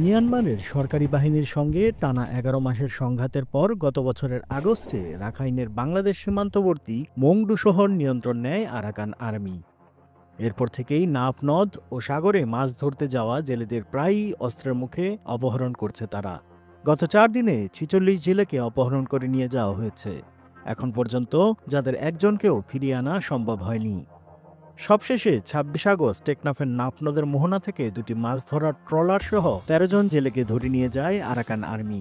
মিয়ানমারের সরকারি বাহিনীর সঙ্গে টানা ১১ মাসের সংঘাতের পর গত বছরের আগস্টে রাখাইনের বাংলাদেশ সীমান্তবর্তী মংডু শহর নিয়ন্ত্রণ নেয় আরাকান আর্মি। এরপর থেকেই নাফ নদ ও সাগরে মাছ ধরতে যাওয়া জেলেদের প্রায়ই অস্ত্রের মুখে অপহরণ করছে তারা। গত ৪ দিনে ৪৬ জেলেকে অপহরণ করে নিয়ে যাওয়া হয়েছে। এখন পর্যন্ত যাদের একজনকেও ফিরিয়ে আনা সম্ভব হয়নি। সবশেষে ২৬ আগস্ট টেকনাফের নাফ নদের মোহনা থেকে দুটি মাছ ধরার ট্রলার সহ ১৩ জন জেলেকে ধরে নিয়ে যায় আরাকান আর্মি।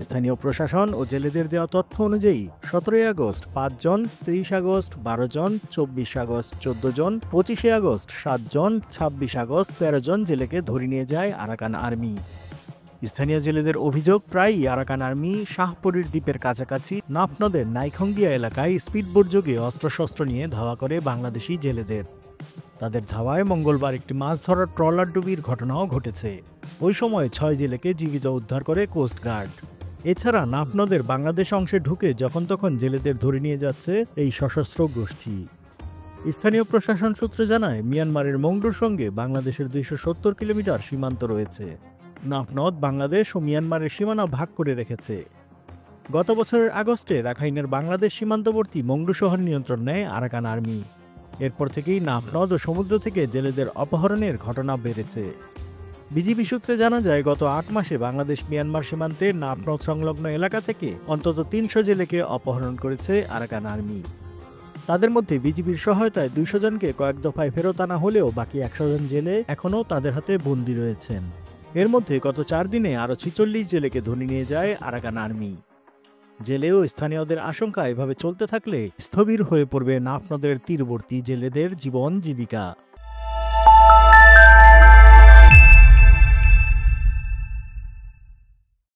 স্থানীয় প্রশাসন ও জেলেদের দেওয়া তথ্য অনুযায়ী ১৭ আগস্ট ৫ জন, ৩০ আগস্ট ১২ জন, ২৪ আগস্ট ১৪ জন, ২৫ আগস্ট ৭ জন, ২৬ আগস্ট ১৩ জন জেলেকে ধরে নিয়ে যায় আরাকান আর্মি। স্থানীয় জেলেদের অভিযোগ, প্রায়ই আরাকান আর্মি শাহপরীর দ্বীপের কাছাকাছি নাফ নদের নাইখঙ্গিয়া এলাকায় স্পিডবোট যোগে অস্ত্রশস্ত্র নিয়ে ধাওয়া করে বাংলাদেশি জেলেদের। তাদের ধাওয়ায় মঙ্গলবার একটি মাছ ধরার ট্রলার ডুবির ঘটনাও ঘটেছে। ওই সময় ৬ জেলেকে জীবিত উদ্ধার করে কোস্টগার্ড। এছাড়া নাফ নদের বাংলাদেশ অংশে ঢুকে যখন তখন জেলেদের ধরে নিয়ে যাচ্ছে এই সশস্ত্র গোষ্ঠী। স্থানীয় প্রশাসন সূত্র জানায়, মিয়ানমারের মংডুর সঙ্গে বাংলাদেশের ২৭০ কিলোমিটার সীমান্ত রয়েছে। নাফ নদ বাংলাদেশ ও মিয়ানমারের সীমানা ভাগ করে রেখেছে। গত বছরের আগস্টে রাখাইনের বাংলাদেশ সীমান্তবর্তী মংডু শহর নিয়ন্ত্রণ নেয় আরাকান আর্মি। এরপর থেকেই নাফ নদ ও সমুদ্র থেকে জেলেদের অপহরণের ঘটনা বেড়েছে। বিজিবি সূত্রে জানা যায়, গত ৮ মাসে বাংলাদেশ মিয়ানমার সীমান্তে নাফ নদ সংলগ্ন এলাকা থেকে অন্তত ৩০০ জেলেকে অপহরণ করেছে আরাকান আর্মি। তাদের মধ্যে বিজিবির সহায়তায় ২০০ জনকে কয়েক দফায় ফেরত আনা হলেও বাকি ১০০ জন জেলে এখনও তাদের হাতে বন্দী রয়েছেন। এর মধ্যে গত ৪ দিনে আরও ৪৬ জেলেকে ধরে নিয়ে যায় আরাকান আর্মি। জেলে ও স্থানীয়দের আশঙ্কা, এভাবে চলতে থাকলে স্থবির হয়ে পড়বে নাফ নদের তীরবর্তী জেলেদের জীবন জীবিকা।